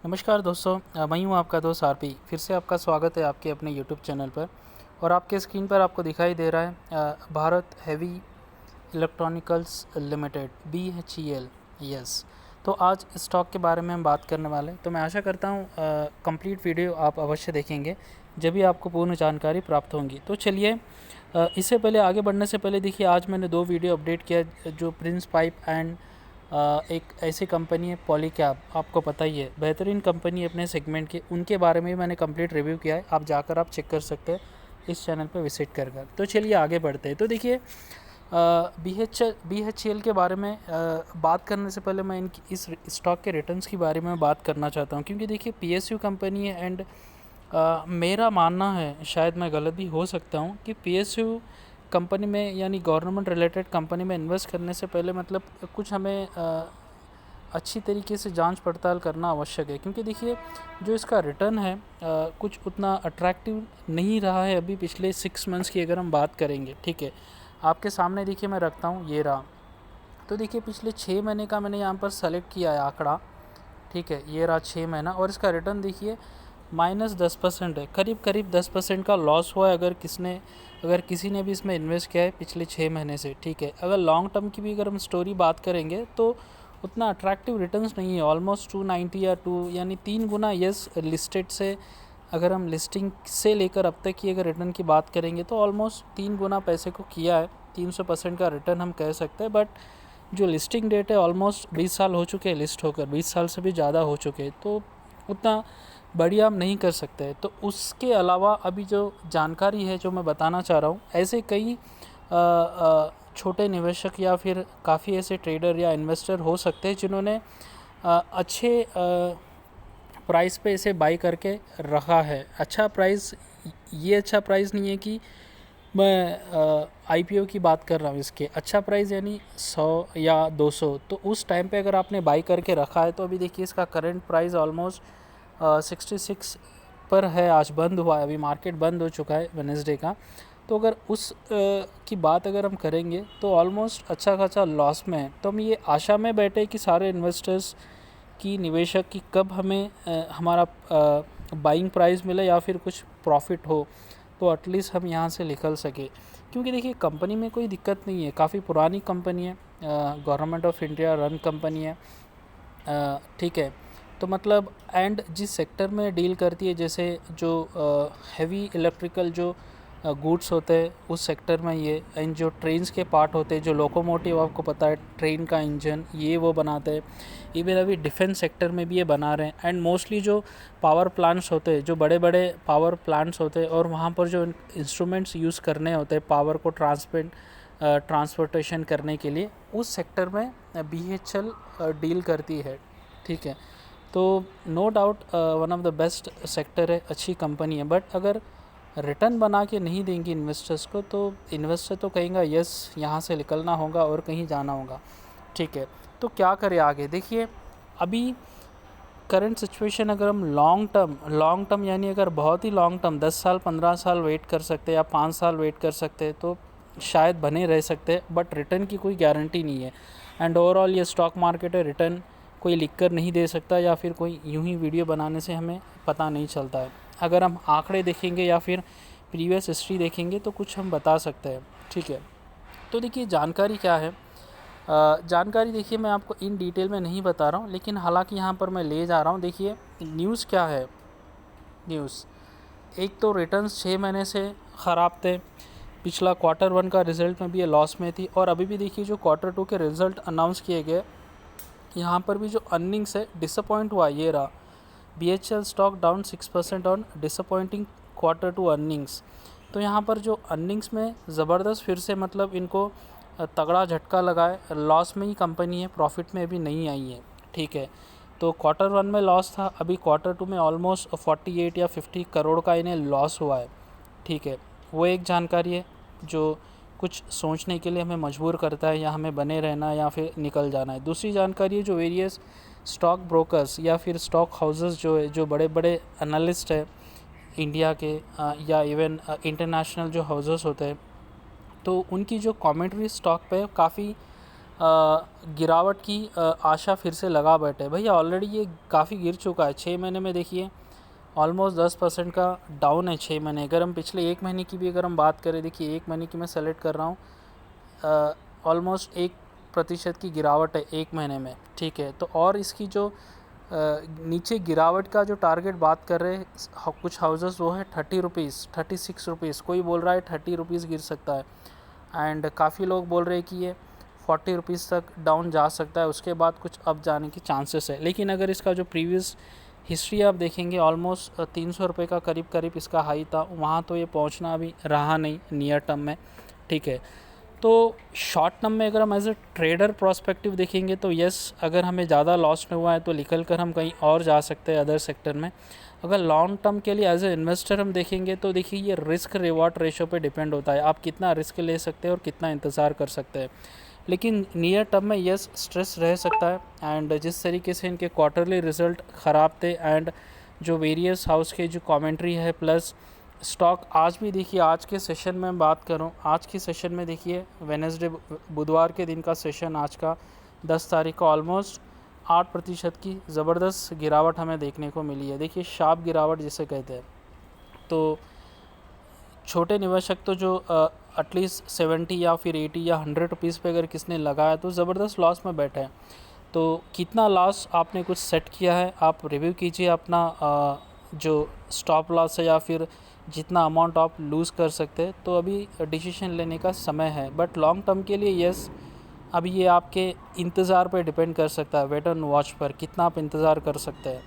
नमस्कार दोस्तों, मैं हूँ आपका दोस्त आरपी। फिर से आपका स्वागत है आपके अपने यूट्यूब चैनल पर। और आपके स्क्रीन पर आपको दिखाई दे रहा है Bharat heavy electronicals limited BHEL। Yes, तो आज स्टॉक के बारे में हम बात करने वाले हैं। तो मैं आशा करता हूँ कंप्लीट वीडियो आप अवश्य देखेंगे, जब भी आपको पूर्ण जानकारी प्राप्त होंगी। तो चलिए, इससे पहले आगे बढ़ने से पहले देखिए, आज मैंने 2 वीडियो अपडेट किया, जो प्रिंस पाइप एंड एक ऐसी कंपनी है पॉलीकैब, आपको पता ही है, बेहतरीन कंपनी है अपने सेगमेंट की। उनके बारे में मैंने कंप्लीट रिव्यू किया है, आप जाकर आप चेक कर सकते हैं इस चैनल पर विजिट कर। तो चलिए आगे बढ़ते हैं। तो देखिए, BHEL के बारे में बात करने से पहले मैं इनकी इस स्टॉक के रिटर्न्स के बारे में बात करना चाहता हूँ, क्योंकि देखिए PSU कंपनी है एंड मेरा मानना है, शायद मैं गलत भी हो सकता हूँ, कि PSU कंपनी में यानी गवर्नमेंट रिलेटेड कंपनी में इन्वेस्ट करने से पहले मतलब कुछ हमें अच्छी तरीके से जांच पड़ताल करना आवश्यक है। क्योंकि देखिए, जो इसका रिटर्न है कुछ उतना अट्रैक्टिव नहीं रहा है अभी पिछले 6 मंथ्स की अगर हम बात करेंगे। ठीक है, आपके सामने देखिए मैं रखता हूँ, ये रहा। तो देखिए पिछले 6 महीने का मैंने यहाँ पर सेलेक्ट किया है आंकड़ा। ठीक है, ये रहा 6 महीना, और इसका रिटर्न देखिए -10% है। करीब करीब 10% का लॉस हुआ है अगर किसी ने भी इसमें इन्वेस्ट किया है पिछले 6 महीने से। ठीक है, अगर लॉन्ग टर्म की भी अगर हम स्टोरी बात करेंगे तो उतना अट्रैक्टिव रिटर्न्स नहीं है। ऑलमोस्ट 290 या 2 यानी 3 गुना यस लिस्टेड से, अगर हम लिस्टिंग से लेकर अब तक की अगर रिटर्न की बात करेंगे तो ऑलमोस्ट 3 गुना पैसे को किया है। 300% का रिटर्न हम कह सकते हैं। बट जो लिस्टिंग डेट है ऑलमोस्ट 20 साल हो चुके हैं लिस्ट होकर, 20 साल से भी ज़्यादा हो चुके हैं, तो उतना बढ़िया हम नहीं कर सकते। तो उसके अलावा अभी जो जानकारी है जो मैं बताना चाह रहा हूँ, ऐसे कई छोटे निवेशक या फिर काफ़ी ऐसे ट्रेडर या इन्वेस्टर हो सकते हैं जिन्होंने अच्छे प्राइस पे इसे बाई करके रखा है। अच्छा प्राइस, ये अच्छा प्राइस नहीं है कि मैं IPO की बात कर रहा हूँ। इसके अच्छा प्राइस यानी 100 या 200, तो उस टाइम पे अगर आपने बाई करके रखा है तो अभी देखिए इसका करंट प्राइस ऑलमोस्ट 66 पर है। आज बंद हुआ है, अभी मार्केट बंद हो चुका है वेडनेसडे का। तो अगर उस की बात अगर हम करेंगे तो ऑलमोस्ट अच्छा खासा लॉस में है। तो हम ये आशा में बैठे कि सारे इन्वेस्टर्स की, निवेशक की, कब हमें हमारा बाइंग प्राइस मिले या फिर कुछ प्रॉफिट हो, तो एटलीस्ट हम यहाँ से निकल सके। क्योंकि देखिए कंपनी में कोई दिक्कत नहीं है, काफ़ी पुरानी कंपनी है, government of India run company है। ठीक है, तो मतलब एंड जिस सेक्टर में डील करती है, जैसे जो हैवी इलेक्ट्रिकल जो गुड्स होते हैं उस सेक्टर में ये, एंड जो ट्रेन्स के पार्ट होते हैं, जो लोकोमोटिव, आपको पता है ट्रेन का इंजन, ये वो बनाते हैं। इवन अभी डिफेंस सेक्टर में भी ये बना रहे हैं। एंड मोस्टली जो पावर प्लांट्स होते हैं, जो बड़े बड़े पावर प्लांट्स होते हैं, और वहाँ पर जो इंस्ट्रूमेंट्स यूज़ करने होते हैं पावर को ट्रांसपोर्टेशन करने के लिए, उस सेक्टर में BHEL डील करती है। ठीक है, तो no doubt one of the best sector है, अच्छी कंपनी है। बट अगर रिटर्न बना के नहीं देंगी इन्वेस्टर्स को, तो इन्वेस्टर तो कहेंगे यस, यहाँ से निकलना होगा और कहीं जाना होगा। ठीक है, तो क्या करें आगे। देखिए अभी करंट सिचुएशन, अगर हम लॉन्ग टर्म यानी अगर बहुत ही लॉन्ग टर्म 10 साल 15 साल वेट कर सकते हैं या 5 साल वेट कर सकते हैं तो शायद बने रह सकते हैं। बट रिटर्न की कोई गारंटी नहीं है। एंड ओवरऑल ये स्टॉक मार्केट है, रिटर्न कोई लिख कर नहीं दे सकता, या फिर कोई यूं ही वीडियो बनाने से हमें पता नहीं चलता है। अगर हम आंकड़े देखेंगे या फिर प्रीवियस हिस्ट्री देखेंगे तो कुछ हम बता सकते हैं। ठीक है, तो देखिए जानकारी क्या है। जानकारी देखिए मैं आपको इन डिटेल में नहीं बता रहा हूँ, लेकिन हालांकि यहाँ पर मैं ले जा रहा हूँ। देखिए न्यूज़ क्या है। न्यूज़ एक तो रिटर्न्स 6 महीने से ख़राब थे। पिछला Q1 का रिज़ल्ट में भी ये लॉस में थी, और अभी भी देखिए जो Q2 के रिज़ल्ट अनाउंस किए गए, यहाँ पर भी जो अर्निंग्स है डिसअपॉइंट हुआ। ये रहा, BHEL stock down 6% on disappointing Q2 earnings. तो यहाँ पर जो अर्निंग्स में ज़बरदस्त फिर से मतलब इनको तगड़ा झटका लगा है। लॉस में ही कंपनी है, प्रॉफिट में अभी नहीं आई है। ठीक है, तो Q1 में लॉस था, अभी Q2 में ऑलमोस्ट 48 या 50 करोड़ का इन्हें लॉस हुआ है। ठीक है, वो एक जानकारी है जो कुछ सोचने के लिए हमें मजबूर करता है, या हमें बने रहना या फिर निकल जाना है। दूसरी जानकारी है जो वेरियस स्टॉक ब्रोकर्स या फिर स्टॉक हाउसेस जो है, जो बड़े बड़े एनालिस्ट है इंडिया के या इवन इंटरनेशनल जो हाउसेस होते हैं, तो उनकी जो कमेंट्री स्टॉक पे काफ़ी गिरावट की आशा फिर से लगा बैठे। भैया ऑलरेडी ये काफ़ी गिर चुका है 6 महीने में, देखिए ऑलमोस्ट 10% का डाउन है 6 महीने। अगर हम पिछले 1 महीने की भी अगर हम बात करें, देखिए 1 महीने की मैं सेलेक्ट कर रहा हूँ, ऑलमोस्ट 1% की गिरावट है 1 महीने में, ठीक है। तो और इसकी जो नीचे गिरावट का जो टारगेट बात कर रहे हैं कुछ हाउसेस, वो है 30 रुपीज़, 36 रुपीज़, कोई बोल रहा है 30 रुपीज़ गिर सकता है, एंड काफ़ी लोग बोल रहे हैं कि ये 40 रुपीज़ तक डाउन जा सकता है, उसके बाद कुछ अप जाने की चांसेस है। लेकिन अगर इसका जो प्रीवियस हिस्ट्री आप देखेंगे, ऑलमोस्ट 300 रुपये का करीब करीब इसका हाई था, वहाँ तो ये पहुँचना अभी रहा नहीं नियर टर्म में, ठीक है। तो शॉर्ट टर्म में अगर हम एज ए ट्रेडर प्रोस्पेक्टिव देखेंगे तो यस, अगर हमें ज़्यादा लॉस नहीं हुआ है तो निकल कर हम कहीं और जा सकते हैं अदर सेक्टर में। अगर लॉन्ग टर्म के लिए एज ए इन्वेस्टर हम देखेंगे तो देखिए ये रिस्क रिवॉर्ड रेशो पे डिपेंड होता है, आप कितना रिस्क ले सकते हैं और कितना इंतज़ार कर सकते हैं। लेकिन नियर टर्म में यस स्ट्रेस रह सकता है, एंड जिस तरीके से इनके क्वार्टरली रिज़ल्ट ख़राब थे, एंड जो वेरियस हाउस के जो कमेंट्री है, प्लस स्टॉक आज भी देखिए, आज के सेशन में बात करूं, आज के सेशन में देखिए वेडनेसडे बुधवार के दिन का सेशन आज का 10 तारीख का ऑलमोस्ट 8% की ज़बरदस्त गिरावट हमें देखने को मिली है। देखिए शार्प गिरावट जिसे कहते हैं। तो छोटे निवेशक तो जो एटलीस्ट 70 या फिर 80 या 100 रुपीज़ पे अगर किसने लगाया तो ज़बरदस्त लॉस में बैठे हैं। तो कितना लॉस आपने कुछ सेट किया है, आप रिव्यू कीजिए अपना जो स्टॉप लॉस है या फिर जितना अमाउंट आप लूज़ कर सकते हैं। तो अभी डिसीजन लेने का समय है, बट लॉन्ग टर्म के लिए यस, अभी ये आपके इंतज़ार पर डिपेंड कर सकता है, वेट एंड वॉच पर कितना आप इंतज़ार कर सकते हैं,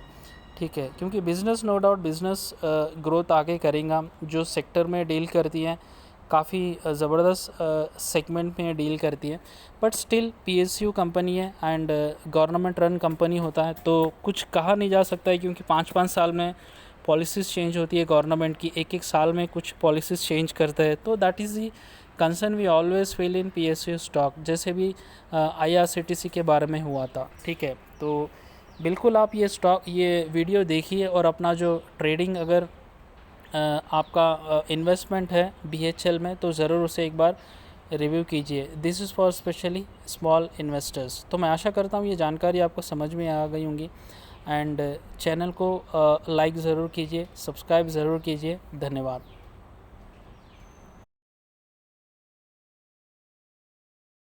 ठीक है। क्योंकि business no doubt business growth आगे करेगा। जो सेक्टर में डील करती हैं काफ़ी ज़बरदस्त सेगमेंट में डील करती है, बट स्टिल पीएसयू कंपनी है एंड गवर्नमेंट रन कंपनी होता है, तो कुछ कहा नहीं जा सकता है, क्योंकि 5-5 साल में पॉलिसीज़ चेंज होती है गवर्नमेंट की, एक एक साल में कुछ पॉलिसीज़ चेंज करते हैं। तो that is the concern we always feel in PSU stock, जैसे भी आईआरसीटीसी के बारे में हुआ था, ठीक है। तो बिल्कुल आप ये वीडियो देखिए और अपना जो ट्रेडिंग अगर आपका इन्वेस्टमेंट है बीएचएल में तो ज़रूर उसे एक बार रिव्यू कीजिए। This is for specially small investors. तो मैं आशा करता हूँ ये जानकारी आपको समझ में आ गई होंगी, एंड चैनल को लाइक ज़रूर कीजिए, सब्सक्राइब ज़रूर कीजिए। धन्यवाद।